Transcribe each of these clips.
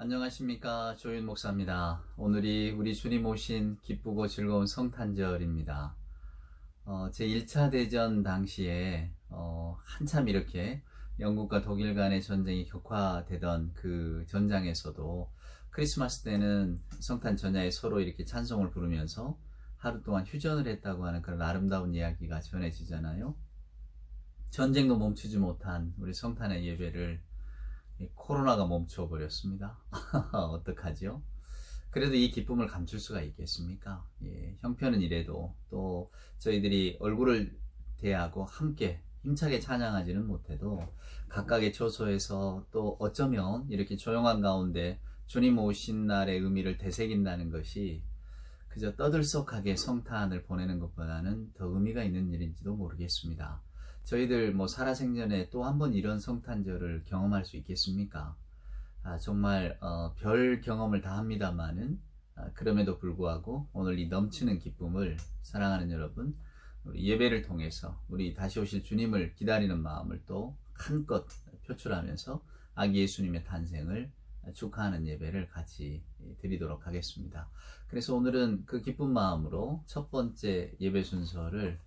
안녕하십니까. 조윤 목사입니다. 오늘이 우리 주님 오신 기쁘고 즐거운 성탄절입니다. 제1차 대전 당시에 한참 이렇게 영국과 독일 간의 전쟁이 격화되던 그 전장에서도 크리스마스 때는 성탄 전야에 서로 이렇게 찬송을 부르면서 하루 동안 휴전을 했다고 하는 그런 아름다운 이야기가 전해지잖아요. 전쟁도 멈추지 못한 우리 성탄의 예배를 코로나가 멈춰버렸습니다. 어떡하죠? 그래도 이 기쁨을 감출 수가 있겠습니까? 형편은 이래도 또 저희들이 얼굴을 대하고 함께 힘차게 찬양하지는 못해도 각각의 처소에서 또 어쩌면 이렇게 조용한 가운데 주님 오신 날의 의미를 되새긴다는 것이 그저 떠들썩하게 성탄을 보내는 것보다는 더 의미가 있는 일인지도 모르겠습니다. 저희들 살아생전에 또 한 번 이런 성탄절을 경험할 수 있겠습니까? 정말 별 경험을 다 합니다만은 그럼에도 불구하고 오늘 이 넘치는 기쁨을 사랑하는 여러분, 우리 예배를 통해서 우리 다시 오실 주님을 기다리는 마음을 또 한껏 표출하면서 아기 예수님의 탄생을 축하하는 예배를 같이 드리도록 하겠습니다. 그래서 오늘은 그 기쁜 마음으로 첫 번째 예배 순서를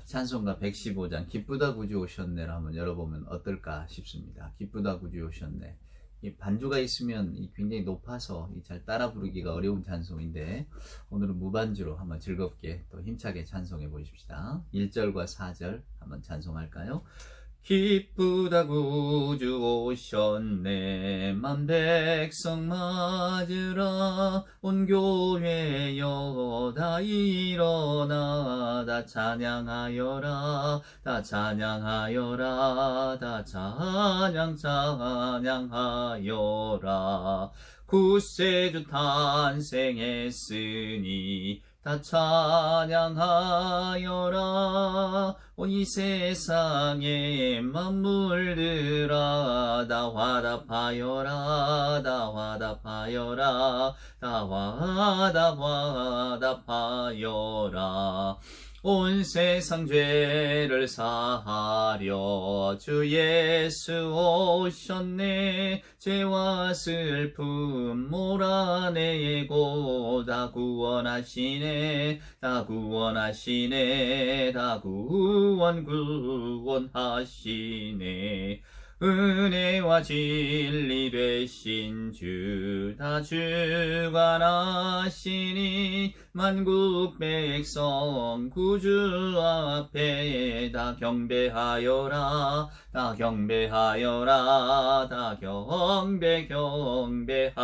찬송가 115장 기쁘다 구주 오셨네로 한번 열어보면 어떨까 싶습니다. 기쁘다 구주 오셨네. 이 반주가 있으면 굉장히 높아서 잘 따라 부르기가 어려운 찬송인데 오늘은 무반주로 한번 즐겁게 또 힘차게 찬송해 보십시다. 1절과 4절 한번 찬송할까요? 기쁘다 구주 오셨네 만 백성 맞으라 온 교회여 다 일어나 다 찬양하여라 다 찬양하여라 다 찬양하여라 구세주 탄생했으니 다 찬양하여라 이 세상의 만물들아 다 화답하여라 다 화답하여라 다 화답하여라 온 세상 죄를 사하려 주 예수 오셨네 죄와 슬픔 몰아내고 다 구원하시네 다 구원하시네 다 구원하시네 은혜와 진리 되신 주 다 주관하시니 만국 백성 구주 앞에 다 경배하여라 다 경배하여라 다 경배하여라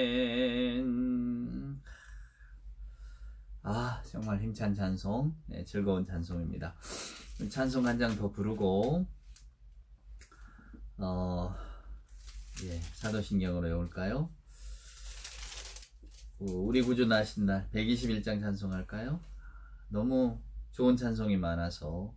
아멘. 정말 힘찬 찬송, 즐거운 찬송입니다. 찬송 한 장 더 부르고 사도신경으로 외울까요? 우리 구주 나신 날 121장 찬송할까요? 너무 좋은 찬송이 많아서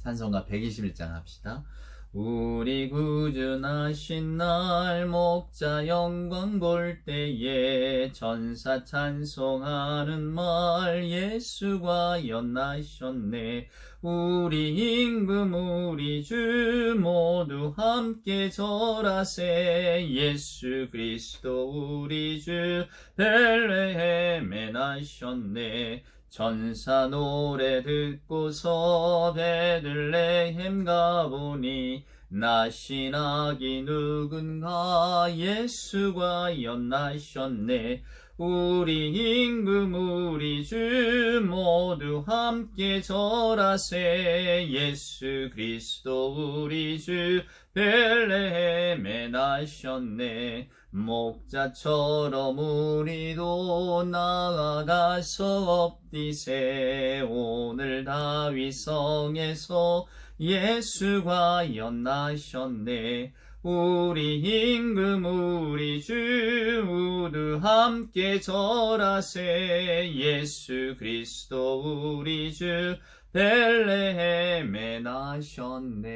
찬송가 121장 합시다. 우리 구주 나신 날 목자 영광 볼 때에 천사 찬송하는 말 예수가 연나셨네 우리 임금 우리 주 모두 함께 절하세 예수 그리스도 우리 주 베들레헴에 나셨네 천사 노래 듣고서 베들레헴 가보니 나신 아기 누군가 예수가 연나셨네 우리 임금 우리 주 모두 함께 절하세 예수 그리스도 우리 주 베들레헴에 나셨네 목자처럼 우리도 나아가서 엎디세 오늘 다윗성에서 예수가 연나셨네 우리 임금 우리 주 모두 함께 절하세 예수 그리스도 우리 주 베들레헴에 나셨네.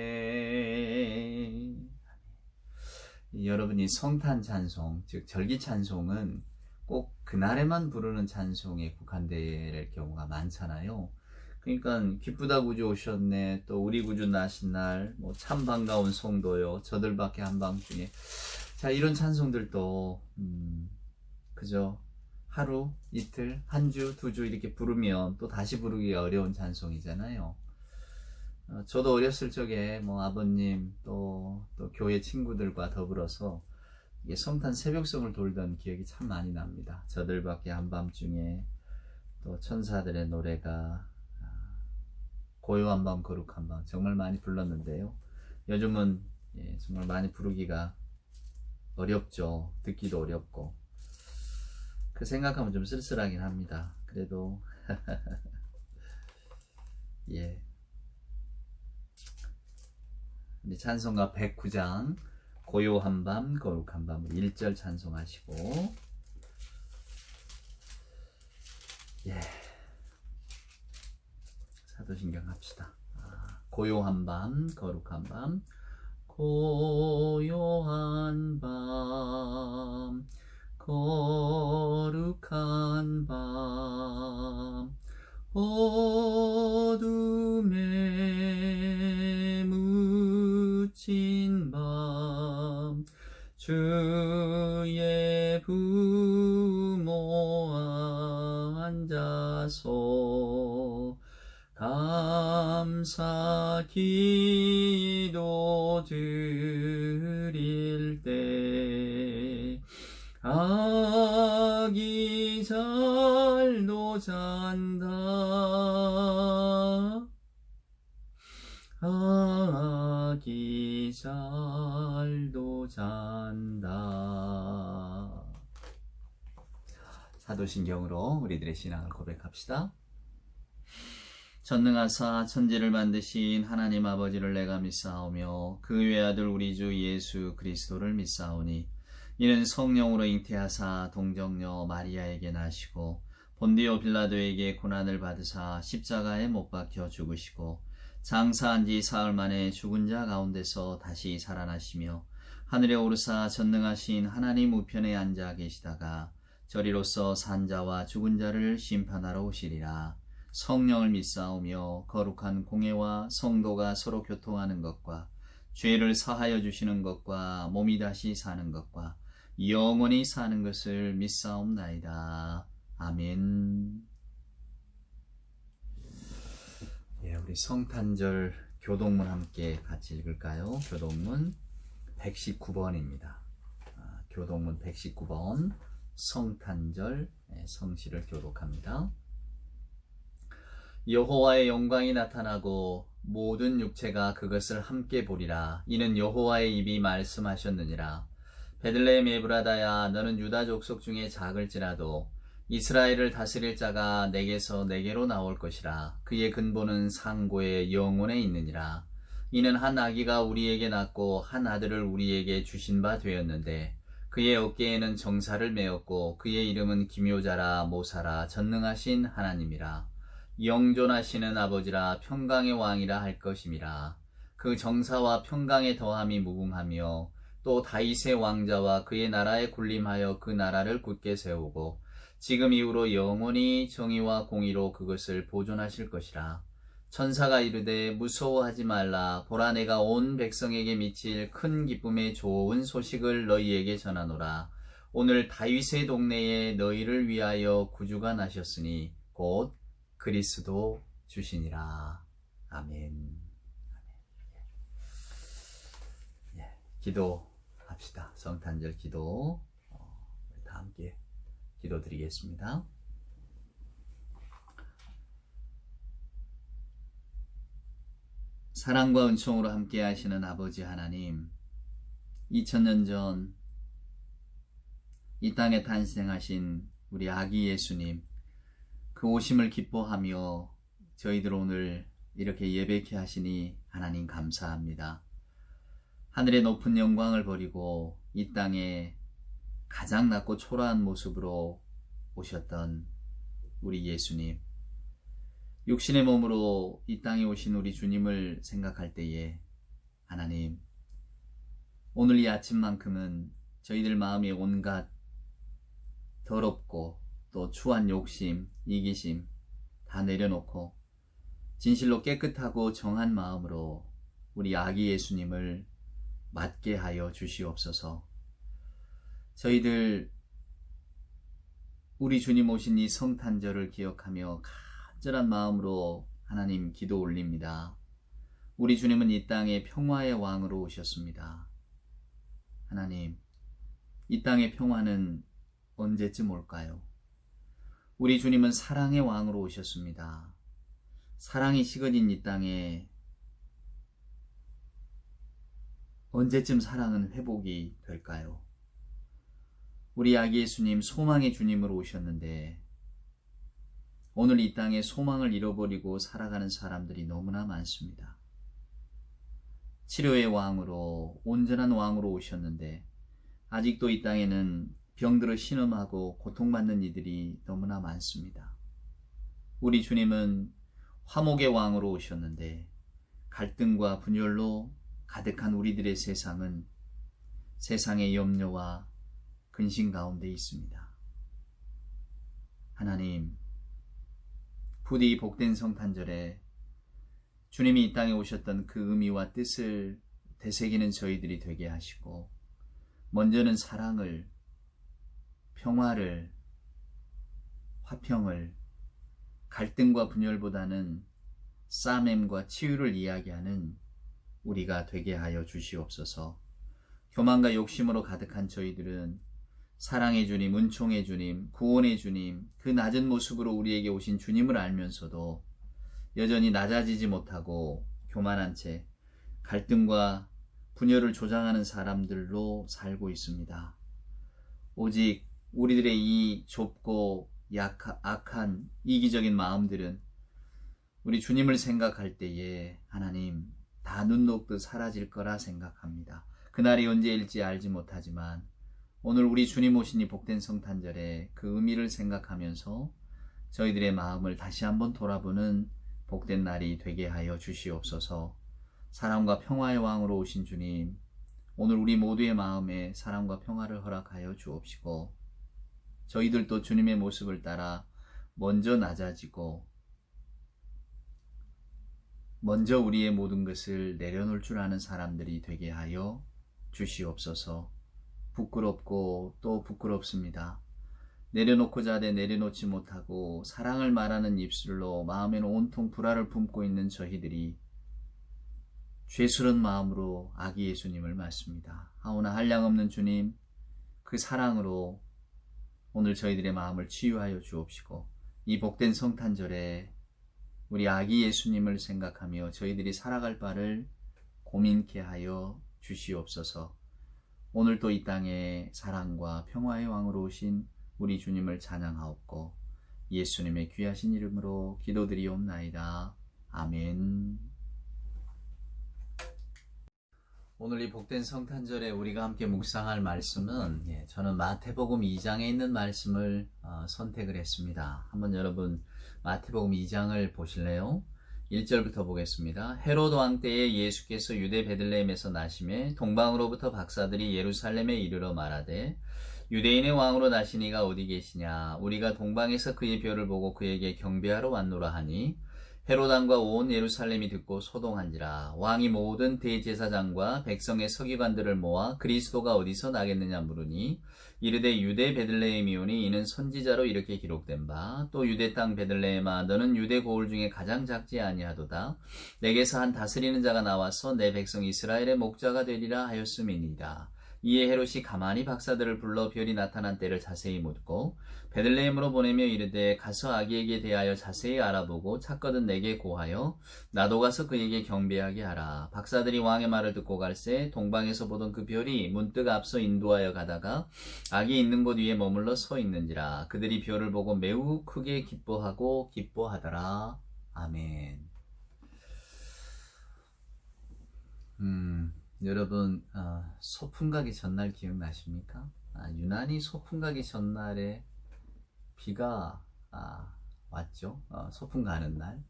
여러분이 성탄 찬송, 즉 절기 찬송은 꼭 그날에만 부르는 찬송에 국한될 경우가 많잖아요. 그러니까 기쁘다 구주 오셨네, 또 우리 구주 나신 날, 뭐 참 반가운 성도요, 저들밖에 한밤중에. 자, 이런 찬송들도 그죠, 하루, 이틀, 한 주, 두 주 이렇게 부르면 또 다시 부르기 어려운 찬송이잖아요. 저도 어렸을 적에 뭐 아버님 또 교회 친구들과 더불어서 이게 성탄 새벽송을 돌던 기억이 참 많이 납니다. 저들밖에 한밤중에, 또 천사들의 노래가, 고요한 밤 거룩한 밤, 정말 많이 불렀는데요. 요즘은 정말 많이 부르기가 어렵죠. 듣기도 어렵고. 그 생각하면 좀 쓸쓸하긴 합니다. 그래도 예, 우리 찬송가 109장 고요한 밤 거룩한 밤 1절 찬송하시고, 예, 사도신경 합시다. 고요한 밤 거룩한 밤, 고요한 밤 거룩한 밤, 어둠에 묻힌 밤, 주의 부모 앉아서 감사 기도 드릴 때, 아기 잘도 잔다, 아기 잘도 잔다. 사도신경으로 우리들의 신앙을 고백합시다. 전능하사 천지를 만드신 하나님 아버지를 내가 믿사오며 그 외아들 우리 주 예수 그리스도를 믿사오니, 이는 성령으로 잉태하사 동정녀 마리아에게 나시고 본디오 빌라도에게 고난을 받으사 십자가에 못 박혀 죽으시고 장사한 지 사흘 만에 죽은 자 가운데서 다시 살아나시며 하늘에 오르사 전능하신 하나님 우편에 앉아 계시다가 저리로서 산 자와 죽은 자를 심판하러 오시리라. 성령을 믿사오며 거룩한 공회와 성도가 서로 교통하는 것과 죄를 사하여 주시는 것과 몸이 다시 사는 것과 영원히 사는 것을 믿사옵나이다. 아멘. 예, 우리 성탄절 교동문 함께 같이 읽을까요? 교동문 119번입니다. 교동문 119번 성탄절 성시를 교독합니다. 여호와의 영광이 나타나고 모든 육체가 그것을 함께 보리라. 이는 여호와의 입이 말씀하셨느니라. 베들레헴 에브라다야, 너는 유다 족속 중에 작을지라도 이스라엘을 다스릴 자가 내게서 내게로 나올 것이라. 그의 근본은 상고의 영혼에 있느니라. 이는 한 아기가 우리에게 낳고 한 아들을 우리에게 주신 바 되었는데, 그의 어깨에는 정사를 메었고 그의 이름은 기묘자라 모사라 전능하신 하나님이라. 영존하시는 아버지라 평강의 왕이라 할 것임이라. 그 정사와 평강의 더함이 무궁하며 또 다윗의 왕자와 그의 나라에 군림하여 그 나라를 굳게 세우고 지금 이후로 영원히 정의와 공의로 그것을 보존하실 것이라. 천사가 이르되 무서워하지 말라. 보라, 내가 온 백성에게 미칠 큰 기쁨의 좋은 소식을 너희에게 전하노라. 오늘 다윗의 동네에 너희를 위하여 구주가 나셨으니 곧 그리스도 주시니라. 아멘. 예, 기도합시다. 성탄절 기도 다 함께 기도드리겠습니다. 사랑과 은총으로 함께 하시는 아버지 하나님, 2000년 전 이 땅에 탄생하신 우리 아기 예수님, 그 오심을 기뻐하며 저희들 오늘 이렇게 예배케 하시니 하나님 감사합니다. 하늘의 높은 영광을 버리고 이 땅에 가장 낮고 초라한 모습으로 오셨던 우리 예수님, 육신의 몸으로 이 땅에 오신 우리 주님을 생각할 때에 하나님, 오늘 이 아침만큼은 저희들 마음에 온갖 더럽고 또 추한 욕심, 이기심 다 내려놓고 진실로 깨끗하고 정한 마음으로 우리 아기 예수님을 맞게 하여 주시옵소서. 저희들 우리 주님 오신 이 성탄절을 기억하며 간절한 마음으로 하나님 기도 올립니다. 우리 주님은 이 땅에 평화의 왕으로 오셨습니다. 하나님, 이 땅의 평화는 언제쯤 올까요? 우리 주님은 사랑의 왕으로 오셨습니다. 사랑이 식어진 이 땅에 언제쯤 사랑은 회복이 될까요? 우리 아기 예수님 소망의 주님으로 오셨는데 오늘 이 땅에 소망을 잃어버리고 살아가는 사람들이 너무나 많습니다. 치료의 왕으로, 온전한 왕으로 오셨는데 아직도 이 땅에는 병들어 신음하고 고통받는 이들이 너무나 많습니다. 우리 주님은 화목의 왕으로 오셨는데 갈등과 분열로 가득한 우리들의 세상은 세상의 염려와 근심 가운데 있습니다. 하나님, 부디 복된 성탄절에 주님이 이 땅에 오셨던 그 의미와 뜻을 되새기는 저희들이 되게 하시고, 먼저는 사랑을, 평화를, 화평을, 갈등과 분열보다는 싸움과 치유를 이야기하는 우리가 되게 하여 주시옵소서. 교만과 욕심으로 가득한 저희들은 사랑의 주님, 은총의 주님, 구원의 주님, 그 낮은 모습으로 우리에게 오신 주님을 알면서도 여전히 낮아지지 못하고 교만한 채 갈등과 분열을 조장하는 사람들로 살고 있습니다. 오직 우리들의 이 좁고 악한 이기적인 마음들은 우리 주님을 생각할 때에 하나님 다 눈 녹듯 사라질 거라 생각합니다. 그날이 언제일지 알지 못하지만 오늘 우리 주님 오신 이 복된 성탄절에 그 의미를 생각하면서 저희들의 마음을 다시 한번 돌아보는 복된 날이 되게 하여 주시옵소서. 사랑과 평화의 왕으로 오신 주님, 오늘 우리 모두의 마음에 사랑과 평화를 허락하여 주옵시고 저희들도 주님의 모습을 따라 먼저 낮아지고 먼저 우리의 모든 것을 내려놓을 줄 아는 사람들이 되게 하여 주시옵소서. 부끄럽고 또 부끄럽습니다. 내려놓고자 하되 내려놓지 못하고 사랑을 말하는 입술로 마음에는 온통 불화를 품고 있는 저희들이 죄스러운 마음으로 아기 예수님을 맞습니다. 하오나 한량없는 주님, 그 사랑으로 오늘 저희들의 마음을 치유하여 주옵시고 이 복된 성탄절에 우리 아기 예수님을 생각하며 저희들이 살아갈 바를 고민케 하여 주시옵소서. 오늘도 이 땅에 사랑과 평화의 왕으로 오신 우리 주님을 찬양하옵고 예수님의 귀하신 이름으로 기도드리옵나이다. 아멘. 오늘 이 복된 성탄절에 우리가 함께 묵상할 말씀은 저는 마태복음 2장에 있는 말씀을 선택을 했습니다. 한번 여러분 마태복음 2장을 보실래요? 1절부터 보겠습니다. 헤롯 왕 때에 예수께서 유대 베들레헴에서 나심에 동방으로부터 박사들이 예루살렘에 이르러 말하되 유대인의 왕으로 나시니가 어디 계시냐? 우리가 동방에서 그의 별을 보고 그에게 경배하러 왔노라 하니 헤롯 왕과 온 예루살렘이 듣고 소동한지라. 왕이 모든 대제사장과 백성의 서기관들을 모아 그리스도가 어디서 나겠느냐 물으니 이르되 유대 베들레헴이오니 이는 선지자로 이렇게 기록된 바 또 유대 땅 베들레헴아 너는 유대 고을 중에 가장 작지 아니하도다. 내게서 한 다스리는 자가 나와서 내 백성 이스라엘의 목자가 되리라 하였음이니이다. 이에 헤롯이 가만히 박사들을 불러 별이 나타난 때를 자세히 묻고 베들레헴으로 보내며 이르되 가서 아기에게 대하여 자세히 알아보고 찾거든 내게 고하여 나도 가서 그에게 경배하게 하라. 박사들이 왕의 말을 듣고 갈새 동방에서 보던 그 별이 문득 앞서 인도하여 가다가 아기 있는 곳 위에 머물러 서 있는지라. 그들이 별을 보고 매우 크게 기뻐하고 기뻐하더라. 아멘. 여러분 소풍 가기 전날 기억나십니까? 유난히 소풍 가기 전날에 비가 왔죠. 소풍 가는 날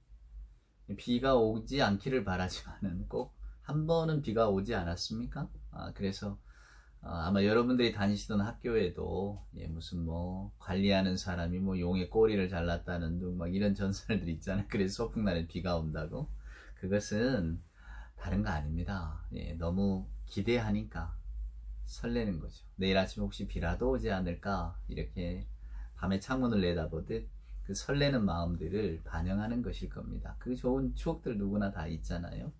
비가 오지 않기를 바라지만은 꼭 한 번은 비가 오지 않았습니까? 그래서 아마 여러분들이 다니시던 학교에도 무슨 뭐 관리하는 사람이 뭐 용의 꼬리를 잘랐다는 둥 막 이런 전설들 있잖아요. 그래서 소풍날에 비가 온다고. 그것은 다른 거 아닙니다. 너무 기대하니까 설레는 거죠. 내일 아침 혹시 비라도 오지 않을까 이렇게 밤에 창문을 내다보듯 그 설레는 마음들을 반영하는 것일 겁니다. 그 좋은 추억들 누구나 다 있잖아요.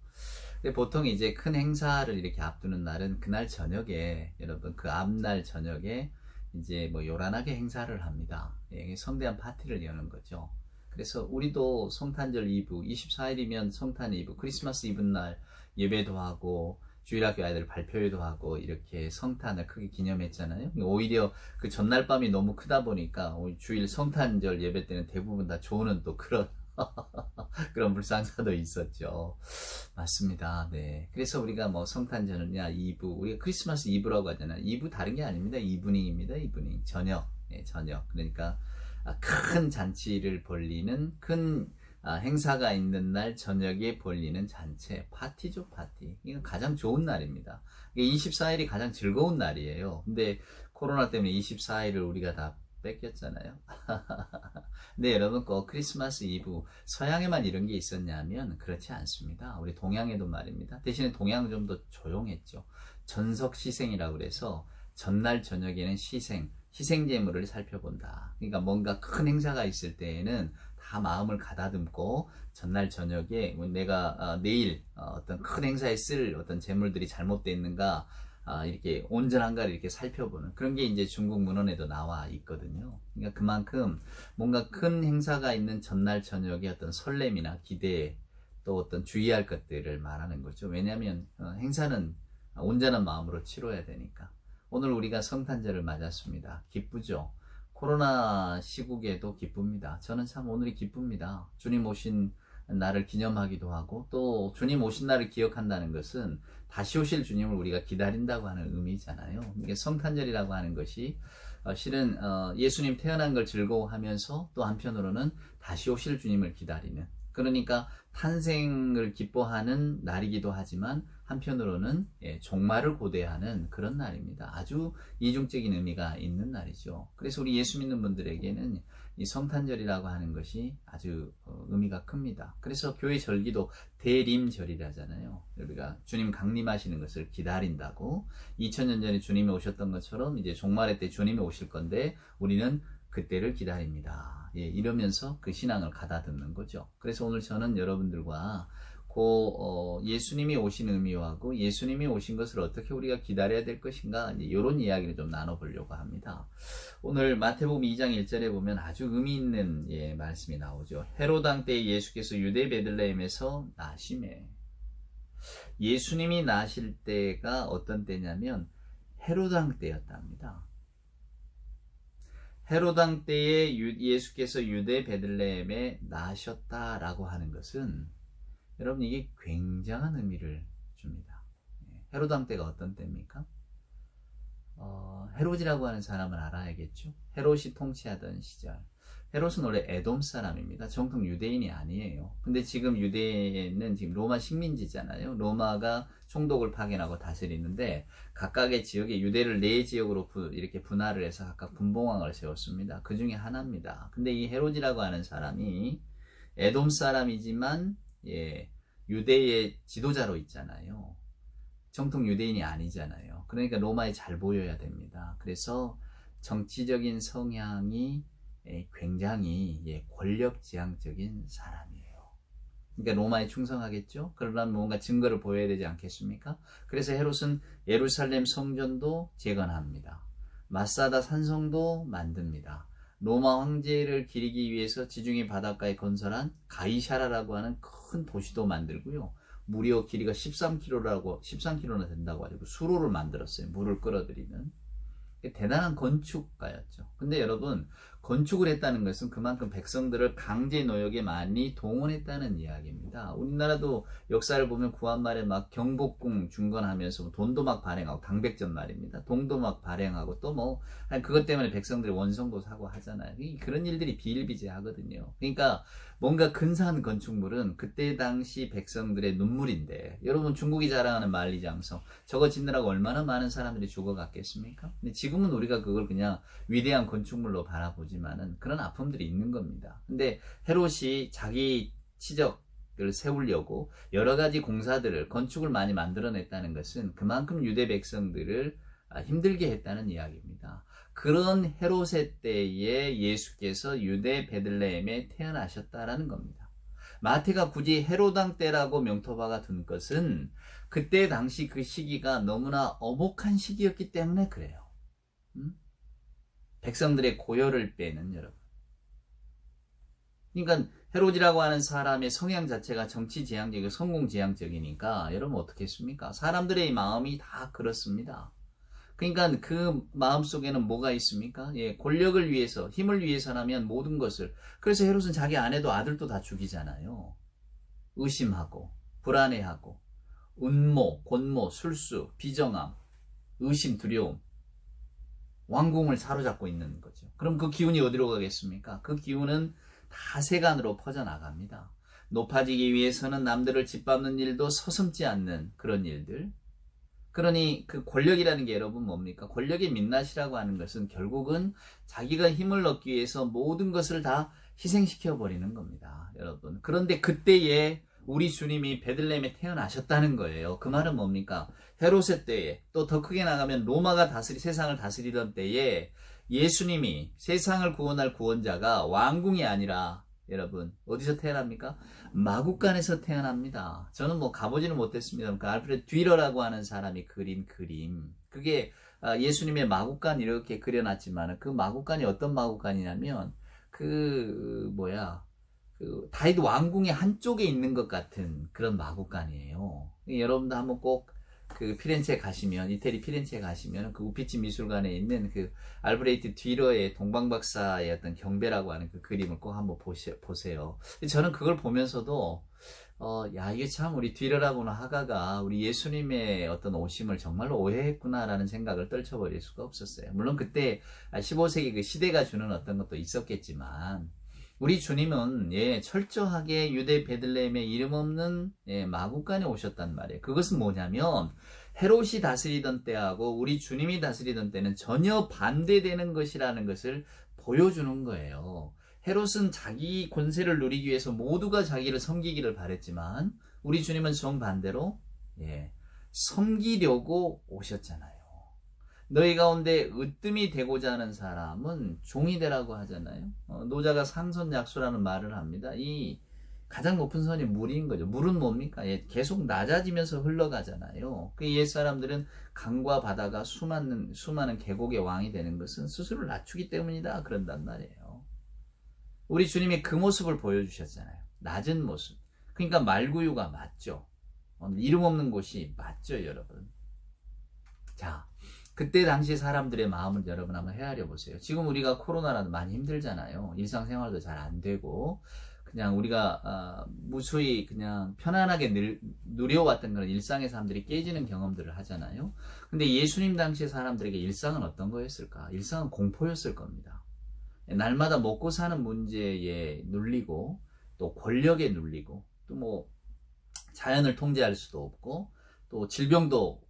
근데 보통 이제 큰 행사를 이렇게 앞두는 날은 그날 저녁에 여러분 그 앞날 저녁에 이제 뭐 요란하게 행사를 합니다. 성대한 파티를 여는 거죠. 그래서 우리도 성탄절 이브 24일이면 성탄 이브 크리스마스 이브 날 예배도 하고 주일학교 아이들 발표회도 하고 이렇게 성탄을 크게 기념했잖아요. 오히려 그 전날 밤이 너무 크다 보니까 주일 성탄절 예배 때는 대부분 다 조는 또 그런 그런 불상사도 있었죠. 맞습니다. 네. 그래서 우리가 뭐 성탄절이냐 이브, 우리가 크리스마스 이브라고 하잖아요. 이브 다른 게 아닙니다. 이브닝입니다. 이브닝. 저녁. 저녁. 그러니까 큰 잔치를 벌리는 큰 행사가 있는 날 저녁에 벌리는 잔치, 파티죠, 파티. 이건 가장 좋은 날입니다. 24일이 가장 즐거운 날이에요. 근데 코로나 때문에 24일을 우리가 다 뺏겼잖아요. 근데 여러분 꼭 크리스마스 이브 서양에만 이런 게 있었냐면 그렇지 않습니다. 우리 동양에도 말입니다. 대신에 동양은 좀 더 조용했죠. 전석시생이라고 그래서 전날 저녁에는 희생제물을 살펴본다. 그러니까 뭔가 큰 행사가 있을 때에는 다 마음을 가다듬고 전날 저녁에 내가 내일 어떤 큰 행사에 쓸 어떤 제물들이 잘못되어 있는가 이렇게 온전한가를 이렇게 살펴보는 그런 게 이제 중국 문헌에도 나와 있거든요. 그러니까 그만큼 뭔가 큰 행사가 있는 전날 저녁에 어떤 설렘이나 기대 또 어떤 주의할 것들을 말하는 거죠. 왜냐하면 행사는 온전한 마음으로 치러야 되니까. 오늘 우리가 성탄절을 맞았습니다. 기쁘죠? 코로나 시국에도 기쁩니다. 저는 참 오늘이 기쁩니다. 주님 오신 날을 기념하기도 하고 또 주님 오신 날을 기억한다는 것은 다시 오실 주님을 우리가 기다린다고 하는 의미잖아요. 이게 성탄절이라고 하는 것이 실은 예수님 태어난 걸 즐거워하면서 또 한편으로는 다시 오실 주님을 기다리는, 그러니까 탄생을 기뻐하는 날이기도 하지만 한편으로는 종말을 고대하는 그런 날입니다. 아주 이중적인 의미가 있는 날이죠. 그래서 우리 예수 믿는 분들에게는 이 성탄절이라고 하는 것이 아주 의미가 큽니다. 그래서 교회 절기도 대림절이라잖아요. 우리가 주님 강림하시는 것을 기다린다고. 2000년 전에 주님이 오셨던 것처럼 이제 종말의 때 주님이 오실 건데 우리는 그때를 기다립니다. 이러면서 그 신앙을 가다듬는 거죠. 그래서 오늘 저는 여러분들과 예수님이 오신 의미하고 예수님이 오신 것을 어떻게 우리가 기다려야 될 것인가 이런 이야기를 좀 나눠보려고 합니다. 오늘 마태복음 2장 1절에 보면 아주 의미 있는 말씀이 나오죠. 헤롯 왕 때 예수께서 유대 베들레헴에서 나시매. 예수님이 나실 때가 어떤 때냐면 헤롯 왕 때였답니다. 헤롯 왕 때에 예수께서 유대 베들레헴에 나셨다라고 하는 것은 여러분 이게 굉장한 의미를 줍니다. 헤롯 왕 때가 어떤 때입니까? 헤롯이라고 하는 사람을 알아야겠죠. 헤롯이 통치하던 시절. 헤롯은 원래 에돔 사람입니다. 정통 유대인이 아니에요. 근데 지금 유대는 지금 로마 식민지잖아요. 로마가 총독을 파견하고 다스리는데 각각의 지역에 유대를 4지역으로 이렇게 분할을 해서 각각 분봉왕을 세웠습니다. 그 중에 하나입니다. 근데 이 헤롯이라고 하는 사람이 에돔 사람이지만 유대의 지도자로 있잖아요. 정통 유대인이 아니잖아요. 그러니까 로마에 잘 보여야 됩니다. 그래서 정치적인 성향이 굉장히 권력지향적인 사람이에요. 그러니까 로마에 충성하겠죠? 그러려면 뭔가 증거를 보여야 되지 않겠습니까? 그래서 헤롯은 예루살렘 성전도 재건합니다. 마사다 산성도 만듭니다. 로마 황제를 기리기 위해서 지중해 바닷가에 건설한 가이샤라라고 하는 큰 도시도 만들고요. 무려 길이가 13km나 된다고 하죠. 수로를 만들었어요. 물을 끌어들이는. 대단한 건축가였죠. 근데 여러분, 건축을 했다는 것은 그만큼 백성들을 강제 노역에 많이 동원했다는 이야기입니다. 우리나라도 역사를 보면 구한말에 막 경복궁 중건하면서 돈도 막 발행하고, 당백전 말입니다. 동도 막 발행하고, 또 뭐 그것 때문에 백성들이 원성도 사고 하잖아요. 그런 일들이 비일비재하거든요. 그러니까 뭔가 근사한 건축물은 그때 당시 백성들의 눈물인데, 여러분 중국이 자랑하는 만리장성 저거 짓느라고 얼마나 많은 사람들이 죽어갔겠습니까? 근데 지금은 우리가 그걸 그냥 위대한 건축물로 바라보지만은 그런 아픔들이 있는 겁니다. 근데 헤롯이 자기 치적을 세우려고 여러 가지 공사들을, 건축을 많이 만들어냈다는 것은 그만큼 유대 백성들을 힘들게 했다는 이야기입니다. 그런 헤롯의 때에 예수께서 유대 베들레헴에 태어나셨다라는 겁니다. 마태가 굳이 헤롯왕 때라고 명토박아 둔 것은 그때 당시 그 시기가 너무나 엄혹한 시기였기 때문에 그래요. 백성들의 고열을 빼는, 여러분. 그러니까 헤롯이라고 하는 사람의 성향 자체가 정치지향적이고 성공지향적이니까 여러분 어떻겠습니까? 사람들의 마음이 다 그렇습니다. 그러니까 그 마음속에는 뭐가 있습니까? 예, 권력을 위해서, 힘을 위해서라면 모든 것을. 그래서 헤롯은 자기 아내도 아들도 다 죽이잖아요. 의심하고, 불안해하고, 운모, 곤모, 술수, 비정함, 의심, 두려움. 왕궁을 사로잡고 있는 거죠. 그럼 그 기운이 어디로 가겠습니까? 그 기운은 다 세간으로 퍼져나갑니다. 높아지기 위해서는 남들을 짓밟는 일도 서슴지 않는 그런 일들. 그러니 그 권력이라는 게 여러분 뭡니까? 권력의 민낯이라고 하는 것은 결국은 자기가 힘을 얻기 위해서 모든 것을 다 희생시켜 버리는 겁니다, 여러분. 그런데 그때에 우리 주님이 베들레헴에 태어나셨다는 거예요. 그 말은 뭡니까? 헤롯의 때에, 또 더 크게 나가면 로마가 세상을 다스리던 때에 예수님이, 세상을 구원할 구원자가 왕궁이 아니라 여러분 어디서 태어납니까? 마국간에서 태어납니다. 저는 뭐 가보지는 못했습니다. 그 알프레드 듀러라고 하는 사람이 그린 그림, 그게 예수님의 마국간 이렇게 그려놨지만 그 마국간이 어떤 마국간이냐면 그 다윗 왕궁의 한쪽에 있는 것 같은 그런 마국간이에요. 여러분도 한번 꼭 그 피렌체에 가시면, 이태리 피렌체에 가시면 그 우피치 미술관에 있는 그 알브레이트 듀러의 동방박사의 어떤 경배라고 하는 그 그림을 꼭 한번 보세요. 저는 그걸 보면서도 야, 이게 참 우리 듀러라고는 화가가 우리 예수님의 어떤 오심을 정말로 오해했구나라는 생각을 떨쳐버릴 수가 없었어요. 물론 그때 15세기 그 시대가 주는 어떤 것도 있었겠지만, 우리 주님은 철저하게 유대 베들레헴에 이름 없는 마국간에 오셨단 말이에요. 그것은 뭐냐면 헤롯이 다스리던 때하고 우리 주님이 다스리던 때는 전혀 반대되는 것이라는 것을 보여주는 거예요. 헤롯은 자기 권세를 누리기 위해서 모두가 자기를 섬기기를 바랬지만 우리 주님은 정반대로 섬기려고 오셨잖아요. 너희 가운데 으뜸이 되고자 하는 사람은 종이 되라고 하잖아요. 노자가 상선약수라는 말을 합니다. 이 가장 높은 선이 물인 거죠. 물은 뭡니까? 계속 낮아지면서 흘러가잖아요. 그 옛 사람들은 강과 바다가 수많은 계곡의 왕이 되는 것은 스스로를 낮추기 때문이다 그런단 말이에요. 우리 주님이 그 모습을 보여주셨잖아요. 낮은 모습. 그러니까 말구유가 맞죠. 이름 없는 곳이 맞죠, 여러분. 자, 그때 당시 사람들의 마음을 여러분 한번 헤아려 보세요. 지금 우리가 코로나라도 많이 힘들잖아요. 일상생활도 잘 안 되고 그냥 우리가 무수히 그냥 편안하게 누려왔던 그런 일상의 사람들이 깨지는 경험들을 하잖아요. 근데 예수님 당시 사람들에게 일상은 어떤 거였을까? 일상은 공포였을 겁니다. 날마다 먹고 사는 문제에 눌리고, 또 권력에 눌리고, 또 뭐 자연을 통제할 수도 없고, 또 질병도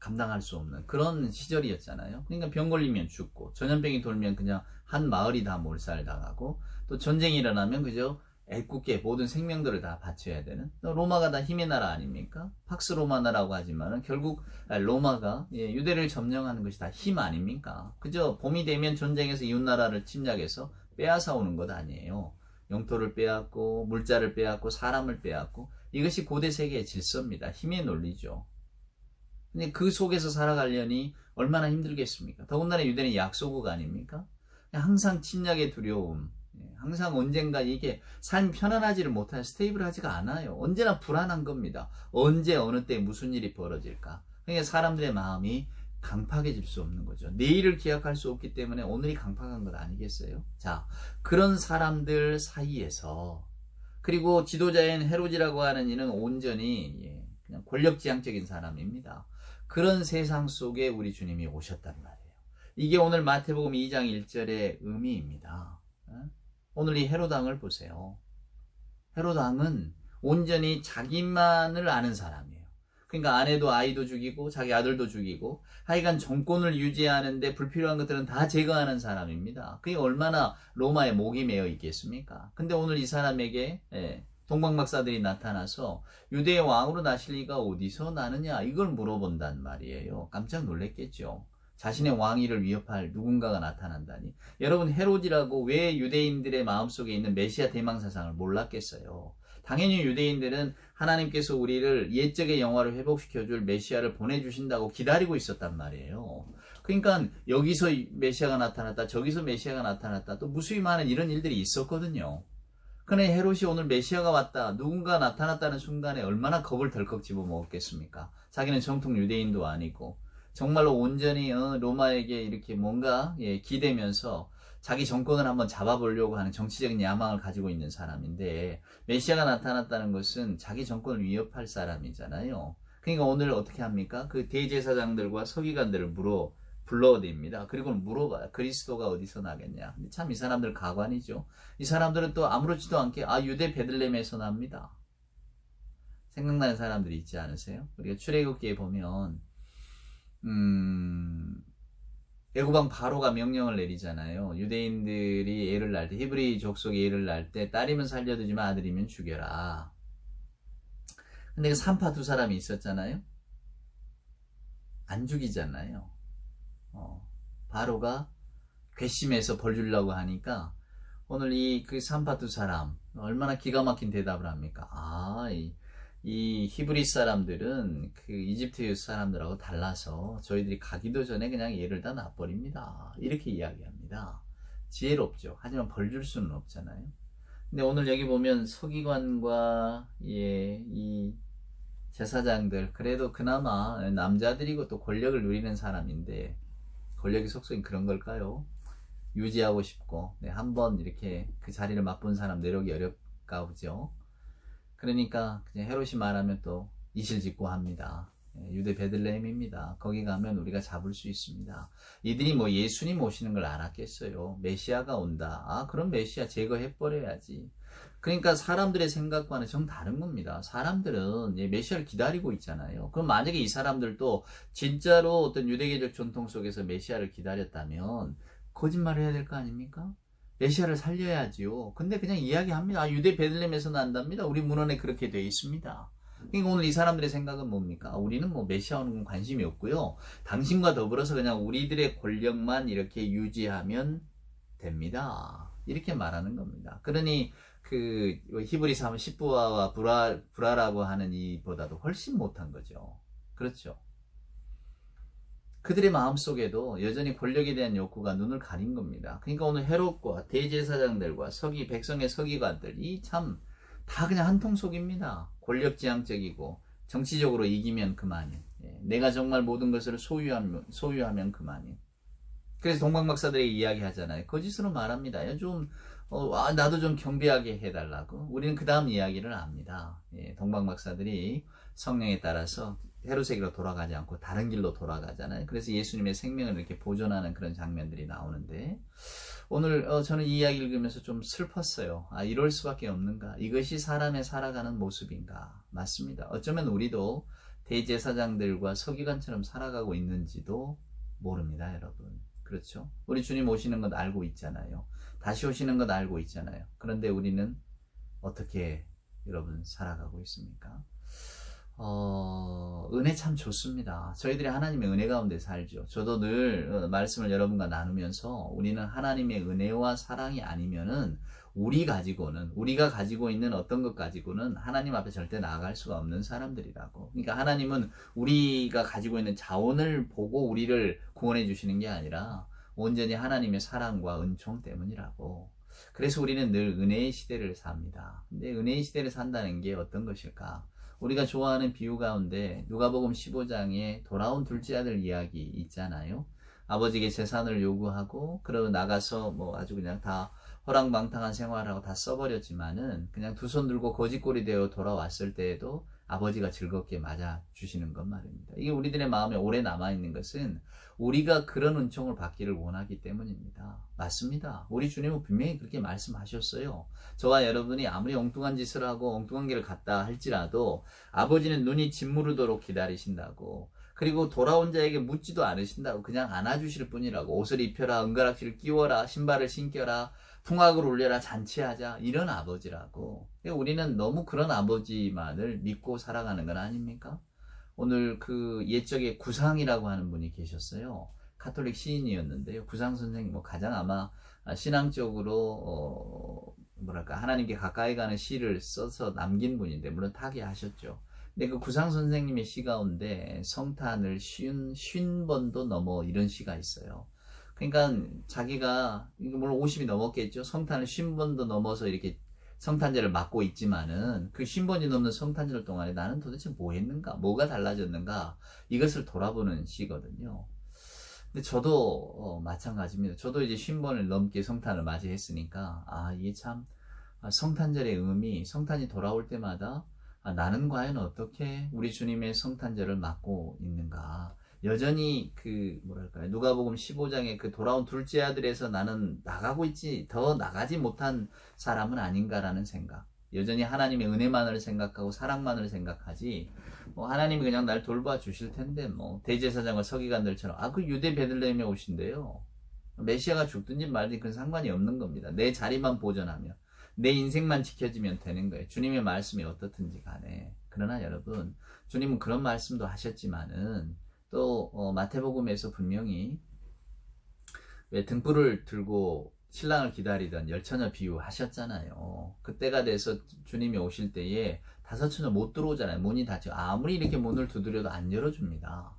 감당할 수 없는 그런 시절이었잖아요. 그러니까 병 걸리면 죽고, 전염병이 돌면 그냥 한 마을이 다 몰살당하고, 또 전쟁이 일어나면 그저 애꿎게 모든 생명들을 다 바쳐야 되는, 로마가 다 힘의 나라 아닙니까? 팍스 로마나라고 하지만은 결국 로마가 유대를 점령하는 것이 다 힘 아닙니까? 그저 봄이 되면 전쟁에서 이웃나라를 침략해서 빼앗아 오는 것 아니에요. 영토를 빼앗고, 물자를 빼앗고, 사람을 빼앗고, 이것이 고대 세계의 질서입니다. 힘의 논리죠. 근데 그 속에서 살아가려니 얼마나 힘들겠습니까? 더군다나 유대는 약소국 아닙니까? 항상 침략의 두려움, 항상 언젠가 이게 삶이 편안하지를 못하여 스테이블하지가 않아요. 언제나 불안한 겁니다. 언제 어느 때 무슨 일이 벌어질까? 그러니까 사람들의 마음이 강팍해질 수 없는 거죠. 내일을 기약할 수 없기 때문에 오늘이 강팍한 것 아니겠어요? 자, 그런 사람들 사이에서, 그리고 지도자인 헤롯이라고 하는 이는 온전히 그냥 권력지향적인 사람입니다. 그런 세상 속에 우리 주님이 오셨단 말이에요. 이게 오늘 마태복음 2장 1절의 의미입니다. 오늘 이 헤롯 왕을 보세요. 헤롯 왕은 온전히 자기만을 아는 사람이에요. 그러니까 아내도 아이도 죽이고 자기 아들도 죽이고 하여간 정권을 유지하는데 불필요한 것들은 다 제거하는 사람입니다. 그게 얼마나 로마의 목이 메어 있겠습니까? 근데 오늘 이 사람에게 동방박사들이 나타나서 유대의 왕으로 나실 리가 어디서 나느냐 이걸 물어본단 말이에요. 깜짝 놀랐겠죠. 자신의 왕위를 위협할 누군가가 나타난다니. 여러분, 헤롯이라고 왜 유대인들의 마음속에 있는 메시아 대망사상을 몰랐겠어요? 당연히 유대인들은 하나님께서 우리를 옛적의 영화를 회복시켜줄 메시아를 보내주신다고 기다리고 있었단 말이에요. 그러니까 여기서 메시아가 나타났다, 저기서 메시아가 나타났다, 또 무수히 많은 이런 일들이 있었거든요. 그런데 헤롯이 오늘 메시아가 왔다, 누군가 나타났다는 순간에 얼마나 겁을 덜컥 집어먹었겠습니까? 자기는 정통 유대인도 아니고 정말로 온전히 로마에게 이렇게 뭔가 기대면서 자기 정권을 한번 잡아보려고 하는 정치적인 야망을 가지고 있는 사람인데, 메시아가 나타났다는 것은 자기 정권을 위협할 사람이잖아요. 그러니까 오늘 어떻게 합니까? 그 대제사장들과 서기관들을 불러냅니다. 그리고 물어봐요. 그리스도가 어디서 나겠냐. 근데 참 이 사람들 가관이죠. 이 사람들은 또 아무렇지도 않게 유대 베들레헴에서 납니다. 생각나는 사람들이 있지 않으세요? 우리가 출애굽기에 보면 애굽왕 바로가 명령을 내리잖아요. 유대인들이 애를 낳을 때, 히브리 족속이 애를 낳을 때 딸이면 살려두지만 아들이면 죽여라. 근데 그 산파 두 사람이 있었잖아요. 안 죽이잖아요. 바로가 괘씸해서 벌 주려고 하니까 오늘 그 산파 두 사람 얼마나 기가 막힌 대답을 합니까? 이 히브리 사람들은 그 이집트 사람들하고 달라서 저희들이 가기도 전에 그냥 얘를 다 놔버립니다. 이렇게 이야기합니다. 지혜롭죠. 하지만 벌 줄 수는 없잖아요. 근데 오늘 여기 보면 서기관과 이 제사장들, 그래도 그나마 남자들이고 또 권력을 누리는 사람인데, 권력의 속성이 그런 걸까요? 유지하고 싶고 한번 이렇게 그 자리를 맛본 사람 내려오기 어렵까 보죠. 그러니까 그냥 헤롯이 말하면 또 이실직고합니다. 유대 베들레헴입니다. 거기 가면 우리가 잡을 수 있습니다. 이들이 뭐 예수님 오시는 걸 알았겠어요. 메시아가 온다. 그럼 메시아 제거해버려야지. 그러니까 사람들의 생각과는 정 다른 겁니다. 사람들은 메시아를 기다리고 있잖아요. 그럼 만약에 이 사람들도 진짜로 어떤 유대계적 전통 속에서 메시아를 기다렸다면 거짓말을 해야 될 거 아닙니까? 메시아를 살려야지요. 근데 그냥 이야기합니다. 유대 베들레헴에서 난답니다. 우리 문헌에 그렇게 되어 있습니다. 그러니까 오늘 이 사람들의 생각은 뭡니까? 우리는 뭐 메시아 오는 건 관심이 없고요. 당신과 더불어서 그냥 우리들의 권력만 이렇게 유지하면 됩니다. 이렇게 말하는 겁니다. 그러니 그 히브리서 10부와 브라라고 하는 이보다도 훨씬 못한 거죠. 그렇죠. 그들의 마음속에도 여전히 권력에 대한 욕구가 눈을 가린 겁니다. 그러니까 오늘 헤롯과 대제사장들과 백성의 서기관들이 참 다 그냥 한통 속입니다. 권력지향적이고 정치적으로 이기면 그만이. 내가 정말 모든 것을 소유하면 그만이. 그래서 동방박사들이 이야기하잖아요. 거짓으로 말합니다. 나도 좀 경배하게 해달라고. 우리는 그 다음 이야기를 압니다. 동방박사들이 성령에 따라서 헤롯에게로 돌아가지 않고 다른 길로 돌아가잖아요. 그래서 예수님의 생명을 이렇게 보존하는 그런 장면들이 나오는데, 오늘 저는 이 이야기를 읽으면서 좀 슬펐어요. 이럴 수밖에 없는가? 이것이 사람의 살아가는 모습인가? 맞습니다. 어쩌면 우리도 대제사장들과 서기관처럼 살아가고 있는지도 모릅니다, 여러분. 그렇죠? 우리 주님 오시는 것 알고 있잖아요. 다시 오시는 것 알고 있잖아요. 그런데 우리는 어떻게 여러분 살아가고 있습니까? 은혜 참 좋습니다. 저희들이 하나님의 은혜 가운데 살죠. 저도 늘 말씀을 여러분과 나누면서 우리는 하나님의 은혜와 사랑이 아니면은 우리가 가지고 있는 어떤 것 가지고는 하나님 앞에 절대 나아갈 수가 없는 사람들이라고. 그러니까 하나님은 우리가 가지고 있는 자원을 보고 우리를 구원해 주시는 게 아니라 온전히 하나님의 사랑과 은총 때문이라고. 그래서 우리는 늘 은혜의 시대를 삽니다. 근데 은혜의 시대를 산다는 게 어떤 것일까? 우리가 좋아하는 비유 가운데 누가복음 15장에 돌아온 둘째 아들 이야기 있잖아요. 아버지에게 재산을 요구하고 그러고 나가서 뭐 아주 그냥 다 허랑방탕한 생활하고 다 써버렸지만은 그냥 두 손 들고 거지꼴이 되어 돌아왔을 때에도 아버지가 즐겁게 맞아주시는 것 말입니다. 이게 우리들의 마음에 오래 남아있는 것은 우리가 그런 은총을 받기를 원하기 때문입니다. 맞습니다. 우리 주님은 분명히 그렇게 말씀하셨어요. 저와 여러분이 아무리 엉뚱한 짓을 하고 엉뚱한 길을 갔다 할지라도 아버지는 눈이 짓무르도록 기다리신다고, 그리고 돌아온 자에게 묻지도 않으신다고, 그냥 안아주실 뿐이라고. 옷을 입혀라, 은가락지를 끼워라, 신발을 신겨라, 풍악을 울려라, 잔치하자, 이런 아버지라고. 우리는 너무 그런 아버지만을 믿고 살아가는 건 아닙니까? 오늘 그 옛적에 구상이라고 하는 분이 계셨어요. 카톨릭 시인이었는데요. 구상 선생님, 뭐 가장 아마 신앙적으로 뭐랄까 하나님께 가까이 가는 시를 써서 남긴 분인데, 물론 타계하셨죠. 근데 그 구상 선생님의 시 가운데 성탄을 50번도 넘어 이런 시가 있어요. 그러니까 자기가 물론 50이 넘었겠죠. 성탄을 50번도 넘어서 이렇게 성탄절을 맞고 있지만은 그 50번이 넘는 성탄절 동안에 나는 도대체 뭐 했는가? 뭐가 달라졌는가? 이것을 돌아보는 시거든요. 근데 저도 마찬가지입니다. 저도 이제 50번을 넘게 성탄을 맞이했으니까 이게 참 성탄절의 의미, 성탄이 돌아올 때마다 나는 과연 어떻게 우리 주님의 성탄절을 맞고 있는가? 여전히 그 뭐랄까요, 누가복음 15장의 그 돌아온 둘째 아들에서 나는 나가고 있지, 더 나가지 못한 사람은 아닌가라는 생각. 여전히 하나님의 은혜만을 생각하고 사랑만을 생각하지, 하나님이 그냥 날 돌봐 주실 텐데 대제사장과 서기관들처럼 그 유대 베들레헴에 오신대요. 메시아가 죽든지 말든지 그건 상관이 없는 겁니다. 내 자리만 보존하면, 내 인생만 지켜지면 되는 거예요. 주님의 말씀이 어떻든지 간에. 그러나 여러분, 주님은 그런 말씀도 하셨지만은 또 마태복음에서 분명히 왜 등불을 들고 신랑을 기다리던 열처녀 비유 하셨잖아요. 그때가 돼서 주님이 오실 때에 다섯 처녀 못 들어오잖아요. 문이 닫혀. 아무리 이렇게 문을 두드려도 안 열어줍니다.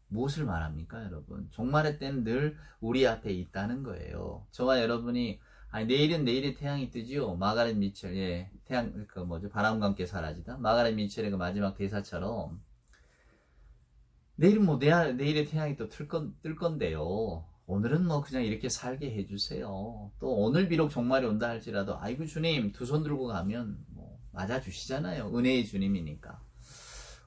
무엇을 말합니까, 여러분? 종말의 때는 늘 우리 앞에 있다는 거예요. 저와 여러분이 내일은 내일의 태양이 뜨지요. 마가렛 미첼의 태양, 바람과 함께 사라지다. 마가렛 미첼의 그 마지막 대사처럼 내일은 내일의 태양이 또 뜰 건데요. 오늘은 그냥 이렇게 살게 해주세요. 또 오늘 비록 종말이 온다 할지라도 아이고 주님 두 손 들고 가면 맞아주시잖아요. 은혜의 주님이니까.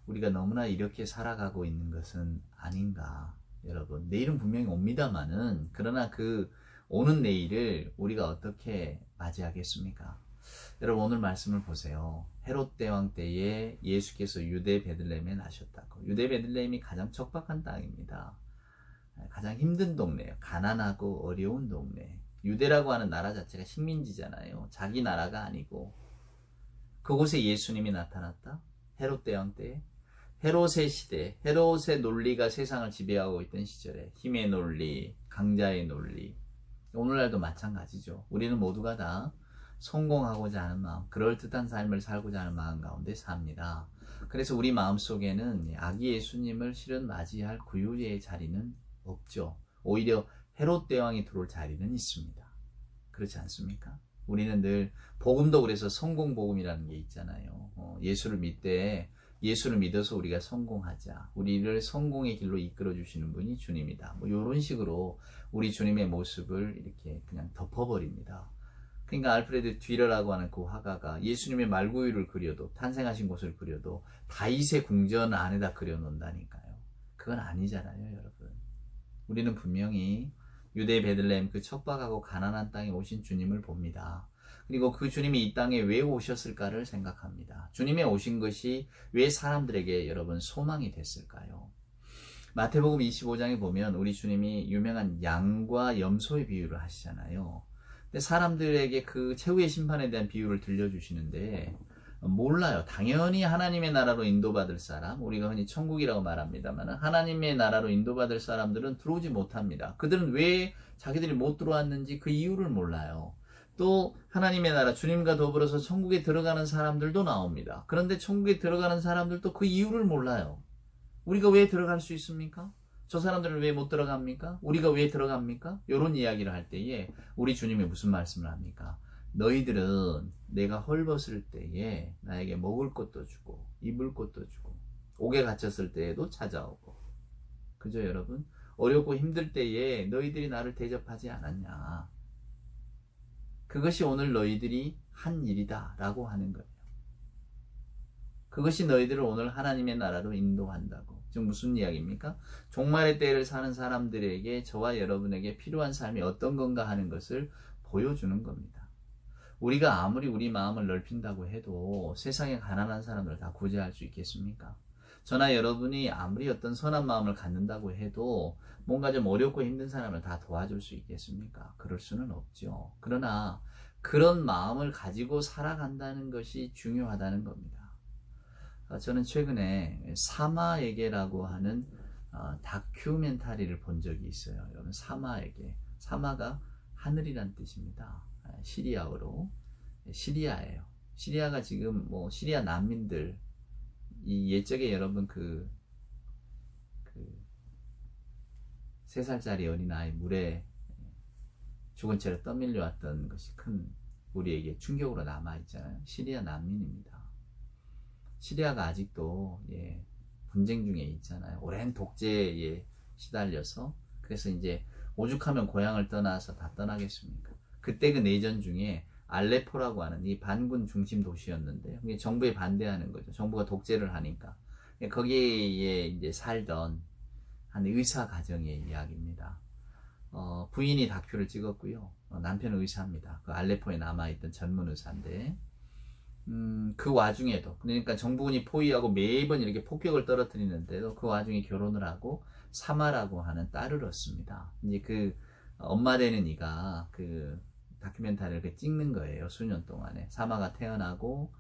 우리가 너무나 이렇게 살아가고 있는 것은 아닌가. 여러분, 내일은 분명히 옵니다만은, 그러나 그 오는 내일을 우리가 어떻게 맞이하겠습니까? 여러분, 오늘 말씀을 보세요. 헤롯 대왕 때에 예수께서 유대 베들레헴에 나셨다고. 유대 베들레헴이 가장 척박한 땅입니다. 가장 힘든 동네예요. 가난하고 어려운 동네. 유대라고 하는 나라 자체가 식민지잖아요. 자기 나라가 아니고. 그곳에 예수님이 나타났다. 헤롯 대왕 때에. 헤롯의 시대, 헤롯의 논리가 세상을 지배하고 있던 시절에 힘의 논리, 강자의 논리. 오늘날도 마찬가지죠. 우리는 모두가 다 성공하고자 하는 마음, 그럴듯한 삶을 살고자 하는 마음 가운데 삽니다. 그래서 우리 마음속에는 아기 예수님을 실은 맞이할 구유의 자리는 없죠. 오히려 헤롯 대왕이 들어올 자리는 있습니다. 그렇지 않습니까? 우리는 늘 복음도 그래서 성공 복음이라는 게 있잖아요. 예수를 믿어서 우리가 성공하자. 우리를 성공의 길로 이끌어 주시는 분이 주님이다. 이런 식으로 우리 주님의 모습을 이렇게 그냥 덮어버립니다. 그러니까 알프레드 듀러라고 하는 그 화가가 예수님의 말구유를 그려도, 탄생하신 곳을 그려도 다윗의 궁전 안에다 그려놓는다니까요. 그건 아니잖아요, 여러분. 우리는 분명히 유대 베들레헴 그 척박하고 가난한 땅에 오신 주님을 봅니다. 그리고 그 주님이 이 땅에 왜 오셨을까를 생각합니다. 주님의 오신 것이 왜 사람들에게 여러분 소망이 됐을까요? 마태복음 25장에 보면 우리 주님이 유명한 양과 염소의 비유를 하시잖아요. 근데 사람들에게 그 최후의 심판에 대한 비유를 들려주시는데 몰라요. 당연히 하나님의 나라로 인도받을 사람, 우리가 흔히 천국이라고 말합니다만 하나님의 나라로 인도받을 사람들은 들어오지 못합니다. 그들은 왜 자기들이 못 들어왔는지 그 이유를 몰라요. 또 하나님의 나라, 주님과 더불어서 천국에 들어가는 사람들도 나옵니다. 그런데 천국에 들어가는 사람들도 그 이유를 몰라요. 우리가 왜 들어갈 수 있습니까? 저 사람들은 왜 못 들어갑니까? 우리가 왜 들어갑니까? 이런 이야기를 할 때에 우리 주님이 무슨 말씀을 합니까? 너희들은 내가 헐벗을 때에 나에게 먹을 것도 주고 입을 것도 주고 옥에 갇혔을 때에도 찾아오고, 그죠 여러분? 어렵고 힘들 때에 너희들이 나를 대접하지 않았냐. 그것이 오늘 너희들이 한 일이다 라고 하는 거예요. 그것이 너희들을 오늘 하나님의 나라로 인도한다고. 지금 무슨 이야기입니까? 종말의 때를 사는 사람들에게, 저와 여러분에게 필요한 삶이 어떤 건가 하는 것을 보여주는 겁니다. 우리가 아무리 우리 마음을 넓힌다고 해도 세상에 가난한 사람들을 다 구제할 수 있겠습니까? 저나 여러분이 아무리 어떤 선한 마음을 갖는다고 해도 뭔가 좀 어렵고 힘든 사람을 다 도와줄 수 있겠습니까? 그럴 수는 없죠. 그러나 그런 마음을 가지고 살아간다는 것이 중요하다는 겁니다. 저는 최근에 사마에게라고 하는 다큐멘터리를 본 적이 있어요. 여러분, 사마에게. 사마가 하늘이란 뜻입니다. 시리아어로. 시리아예요. 시리아가 지금 뭐 시리아 난민들, 이 옛적에 여러분 그 3살짜리 어린아이 물에 죽은 채로 떠밀려 왔던 것이 큰 우리에게 충격으로 남아있잖아요. 시리아 난민입니다. 시리아가 아직도 분쟁 중에 있잖아요. 오랜 독재에 시달려서. 그래서 이제 오죽하면 고향을 떠나서 다 떠나겠습니까? 그때 그 내전 중에 알레포라고 하는 이 반군 중심 도시였는데요. 정부에 반대하는 거죠. 정부가 독재를 하니까. 거기에 이제 살던 한 의사 가정의 이야기입니다. 부인이 다큐를 찍었고요. 남편은 의사입니다. 그 알레포에 남아있던 젊은 의사인데, 그 와중에도, 그러니까 정부군이 포위하고 매번 이렇게 폭격을 떨어뜨리는데도 그 와중에 결혼을 하고 사마라고 하는 딸을 얻습니다. 이제 그 엄마 되는 이가 그 다큐멘터리를 찍는 거예요. 수년 동안에. 사마가 태어나고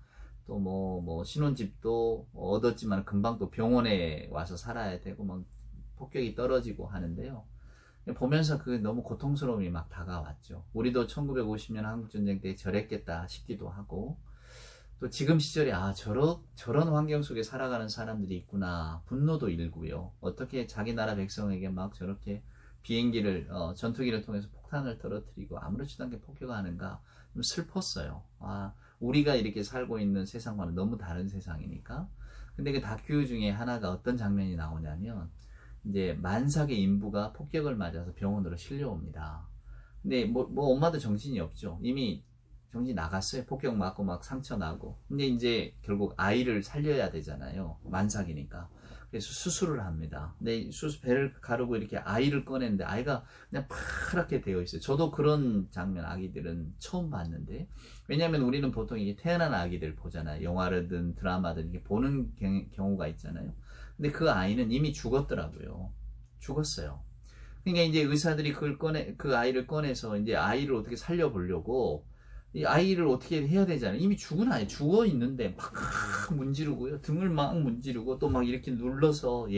또 뭐 신혼집도 얻었지만 금방 또 병원에 와서 살아야 되고 막 폭격이 떨어지고 하는데요. 보면서 그 너무 고통스러움이 막 다가왔죠. 우리도 1950년 한국전쟁 때 저랬겠다 싶기도 하고, 또 지금 시절에 저런 환경 속에 살아가는 사람들이 있구나, 분노도 일고요. 어떻게 자기 나라 백성에게 막 저렇게 비행기를 전투기를 통해서 폭탄을 떨어뜨리고 아무렇지도 않게 폭격하는가, 좀 슬펐어요. 우리가 이렇게 살고 있는 세상과는 너무 다른 세상이니까. 근데 그 다큐 중에 하나가 어떤 장면이 나오냐면, 이제 만삭의 인부가 폭격을 맞아서 병원으로 실려옵니다. 근데 뭐 엄마도 정신이 없죠. 이미 정신이 나갔어요. 폭격 맞고 막 상처 나고. 근데 이제 결국 아이를 살려야 되잖아요. 만삭이니까. 그래서 수술을 합니다. 근데 배를 가르고 이렇게 아이를 꺼냈는데 아이가 그냥 파랗게 되어 있어요. 저도 그런 장면, 아기들은 처음 봤는데, 왜냐하면 우리는 보통 이게 태어난 아기들 보잖아요. 영화든 드라마든 이렇게 보는 경우가 있잖아요. 근데 그 아이는 이미 죽었더라고요. 죽었어요. 그러니까 이제 의사들이 그 아이를 꺼내서 이제 아이를 어떻게 살려보려고, 이 아이를 어떻게 해야 되잖아요. 이미 죽은 아이, 죽어 있는데 막 문지르고요. 등을 막 문지르고 또 막 이렇게 눌러서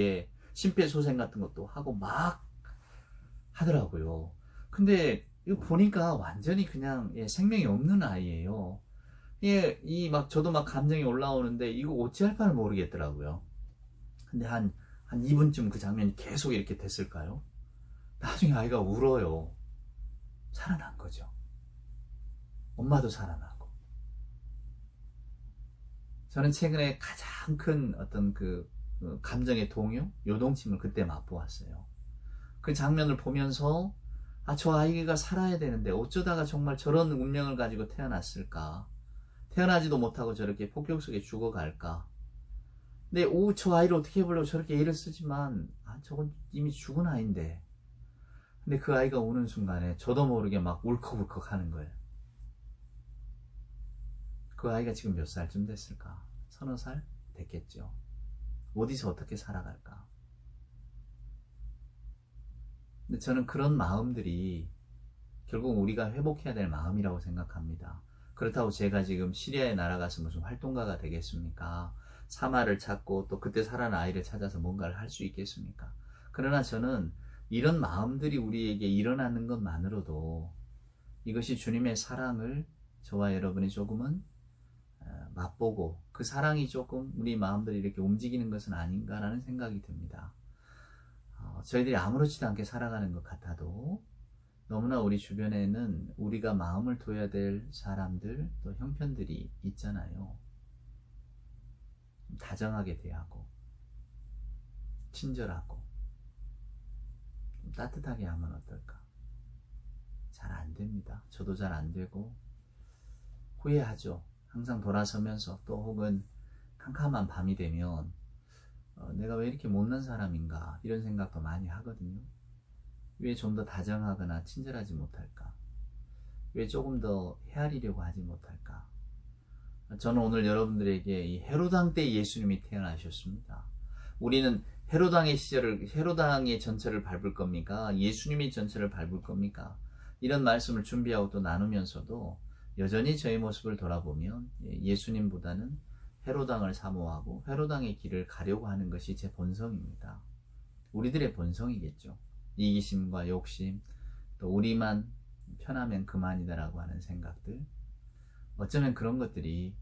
심폐소생 같은 것도 하고 막 하더라고요. 근데 이거 보니까 완전히 그냥 생명이 없는 아이예요. 저도 막 감정이 올라오는데 이거 어찌할 바를 모르겠더라고요. 근데 한 2분쯤 그 장면이 계속 이렇게 됐을까요? 나중에 아이가 울어요. 살아난 거죠. 엄마도 살아나고. 저는 최근에 가장 큰 어떤 그 감정의 동요, 요동침을 그때 맛보았어요. 그 장면을 보면서 저 아이가 살아야 되는데 어쩌다가 정말 저런 운명을 가지고 태어났을까? 태어나지도 못하고 저렇게 폭격 속에 죽어갈까? 근데 저 아이를 어떻게 해보려고 저렇게 애를 쓰지만 저건 이미 죽은 아이인데. 근데 그 아이가 우는 순간에 저도 모르게 막 울컥울컥 하는 거예요. 그 아이가 지금 몇 살쯤 됐을까? 30살 됐겠죠. 어디서 어떻게 살아갈까? 근데 저는 그런 마음들이 결국 우리가 회복해야 될 마음이라고 생각합니다. 그렇다고 제가 지금 시리아에 날아가서 무슨 활동가가 되겠습니까? 사마를 찾고 또 그때 살아난 아이를 찾아서 뭔가를 할 수 있겠습니까? 그러나 저는 이런 마음들이 우리에게 일어나는 것만으로도 이것이 주님의 사랑을 저와 여러분이 조금은 맛보고 그 사랑이 조금 우리 마음들이 이렇게 움직이는 것은 아닌가라는 생각이 듭니다. 저희들이 아무렇지도 않게 살아가는 것 같아도 너무나 우리 주변에는 우리가 마음을 둬야 될 사람들 또 형편들이 있잖아요. 다정하게 대하고 친절하고 좀 따뜻하게 하면 어떨까? 잘 안 됩니다. 저도 잘 안 되고 후회하죠. 항상 돌아서면서 또 혹은 캄캄한 밤이 되면 내가 왜 이렇게 못난 사람인가 이런 생각도 많이 하거든요. 왜 좀 더 다정하거나 친절하지 못할까? 왜 조금 더 헤아리려고 하지 못할까? 저는 오늘 여러분들에게 이 헤로당 때 예수님이 태어나셨습니다. 우리는 헤로당의 전철을 밟을 겁니까? 예수님이 전철을 밟을 겁니까? 이런 말씀을 준비하고 또 나누면서도 여전히 저의 모습을 돌아보면 예수님보다는 헤로당을 사모하고 헤로당의 길을 가려고 하는 것이 제 본성입니다. 우리들의 본성이겠죠. 이기심과 욕심, 또 우리만 편하면 그만이다라고 하는 생각들, 어쩌면 그런 것들이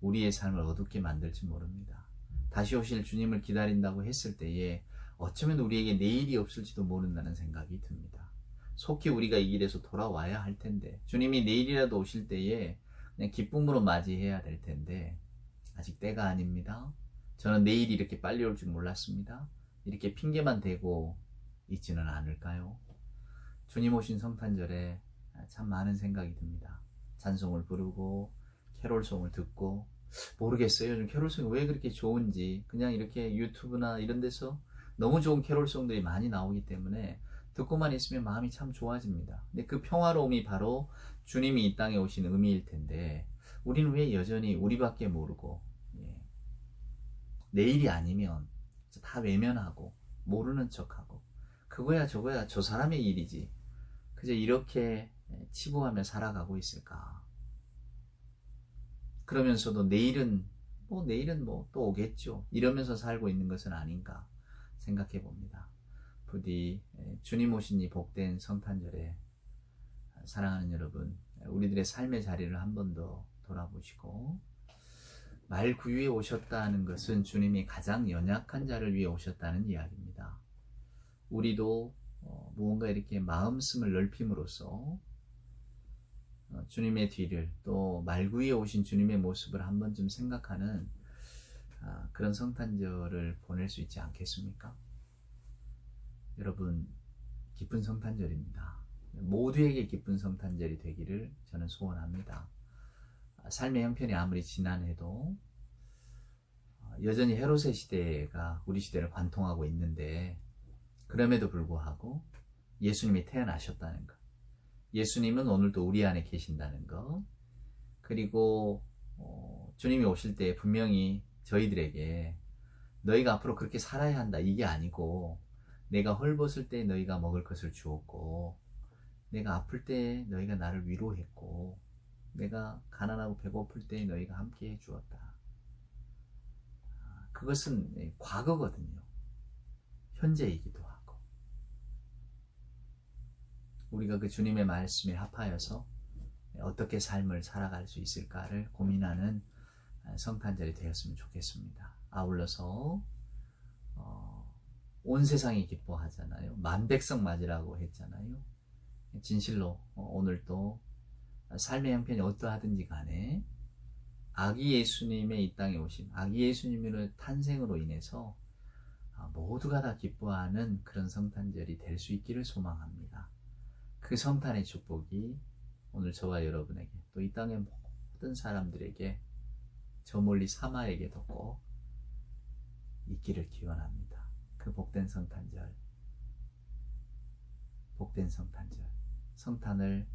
우리의 삶을 어둡게 만들지 모릅니다. 다시 오실 주님을 기다린다고 했을 때에 어쩌면 우리에게 내일이 없을지도 모른다는 생각이 듭니다. 속히 우리가 이 길에서 돌아와야 할 텐데, 주님이 내일이라도 오실 때에 그냥 기쁨으로 맞이해야 될 텐데 아직 때가 아닙니다. 저는 내일이 이렇게 빨리 올 줄 몰랐습니다. 이렇게 핑계만 대고 있지는 않을까요? 주님 오신 성탄절에 참 많은 생각이 듭니다. 찬송을 부르고 캐롤송을 듣고, 모르겠어요. 요즘 캐롤송이 왜 그렇게 좋은지. 그냥 이렇게 유튜브나 이런 데서 너무 좋은 캐롤송들이 많이 나오기 때문에 듣고만 있으면 마음이 참 좋아집니다. 근데 그 평화로움이 바로 주님이 이 땅에 오신 의미일 텐데 우리는 왜 여전히 우리밖에 모르고 내일이 아니면 다 외면하고 모르는 척하고 그거야 저거야 저 사람의 일이지 그저 이렇게 치부하며 살아가고 있을까? 그러면서도 내일은 뭐 또 오겠죠. 이러면서 살고 있는 것은 아닌가 생각해 봅니다. 부디 주님 오신 이 복된 성탄절에 사랑하는 여러분, 우리들의 삶의 자리를 한 번 더 돌아보시고, 말구유에 오셨다는 것은 주님이 가장 연약한 자를 위해 오셨다는 이야기입니다. 우리도 무언가 이렇게 마음씀을 넓힘으로써 주님의 뒤를, 또 말구유에 오신 주님의 모습을 한 번쯤 생각하는 그런 성탄절을 보낼 수 있지 않겠습니까? 여러분, 기쁜 성탄절입니다. 모두에게 기쁜 성탄절이 되기를 저는 소원합니다. 삶의 형편이 아무리 지난해도 여전히 헤롯의 시대가 우리 시대를 관통하고 있는데, 그럼에도 불구하고 예수님이 태어나셨다는 것, 예수님은 오늘도 우리 안에 계신다는 것, 그리고 주님이 오실 때 분명히 저희들에게 너희가 앞으로 그렇게 살아야 한다 이게 아니고, 내가 헐벗을 때 너희가 먹을 것을 주었고, 내가 아플 때 너희가 나를 위로했고, 내가 가난하고 배고플 때 너희가 함께 해주었다. 그것은 과거거든요. 현재이기도 하고, 우리가 그 주님의 말씀에 합하여서 어떻게 삶을 살아갈 수 있을까를 고민하는 성탄절이 되었으면 좋겠습니다. 아울러서 온 세상이 기뻐하잖아요. 만백성 맞으라고 했잖아요. 진실로 오늘도 삶의 형편이 어떠하든지 간에 아기 예수님의 이 땅에 오심, 아기 예수님의 탄생으로 인해서 모두가 다 기뻐하는 그런 성탄절이 될 수 있기를 소망합니다. 그 성탄의 축복이 오늘 저와 여러분에게, 또 이 땅의 모든 사람들에게, 저 멀리 사마에게도 꼭 있기를 기원합니다. 그 복된 성탄절, 복된 성탄절, 성탄을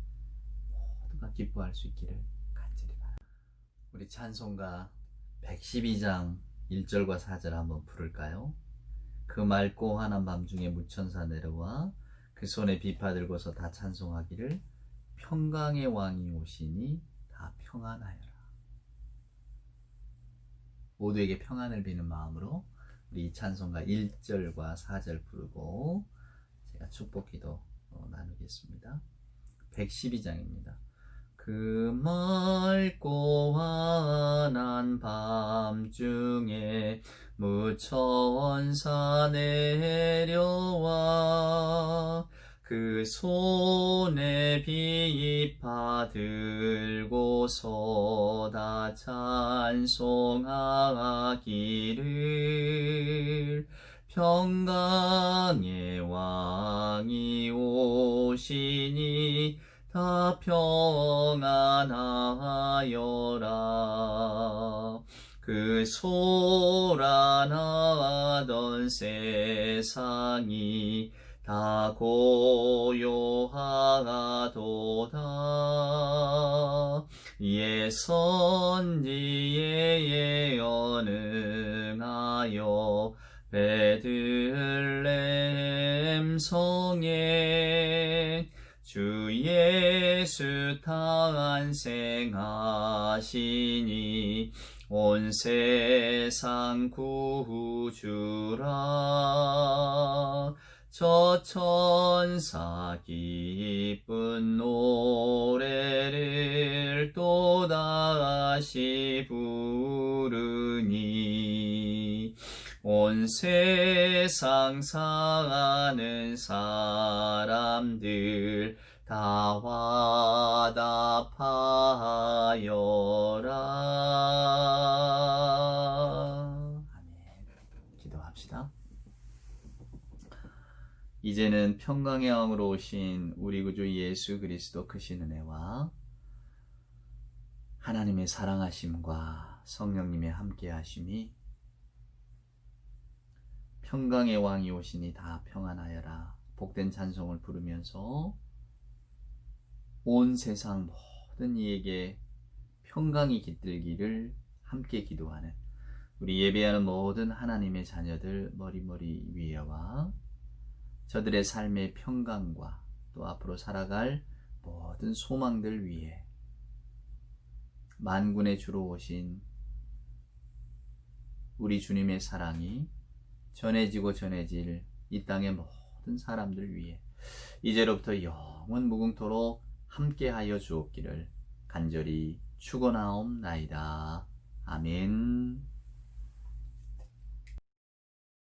모두가 기뻐할 수 있기를 간절히 바랍니다. 우리 찬송가 112장 1절과 4절 한번 부를까요? 그 맑고 환한 밤중에 무천사 내려와 그 손에 비파 들고서 다 찬송하기를 평강의 왕이 오시니 다 평안하여라. 모두에게 평안을 비는 마음으로 우리 찬송가 1절과 4절 부르고 제가 축복기도 나누겠습니다. 112장입니다. 그 맑고 환한 밤중에 무천사 내려와 그 손에 비입하 들고서다 찬송하기를 평강의 왕이 오시니 다 평안하여라. 그 소란하던 세상이 다 고요하도다. 예선지에 언응하여 베들레헴 성에 주 예수 탄생하시니 온 세상 구주라. 저 천사 기쁜 노래를 또다시 부르니 온 세상 사는 사람들 다 화답하여라. 아멘. 기도합시다. 이제는 평강의 왕으로 오신 우리 구주 예수 그리스도 크신 은혜와 하나님의 사랑하심과 성령님의 함께하심이 평강의 왕이 오시니 다 평안하여라 복된 찬송을 부르면서 온 세상 모든 이에게 평강이 깃들기를 함께 기도하는 우리 예배하는 모든 하나님의 자녀들 머리머리 위에와 저들의 삶의 평강과 또 앞으로 살아갈 모든 소망들 위에 만군의 주로 오신 우리 주님의 사랑이 전해지고 전해질 이 땅의 모든 사람들 위해 이제로부터 영원 무궁토록 함께하여 주옵기를 간절히 축원하옵나이다. 아멘.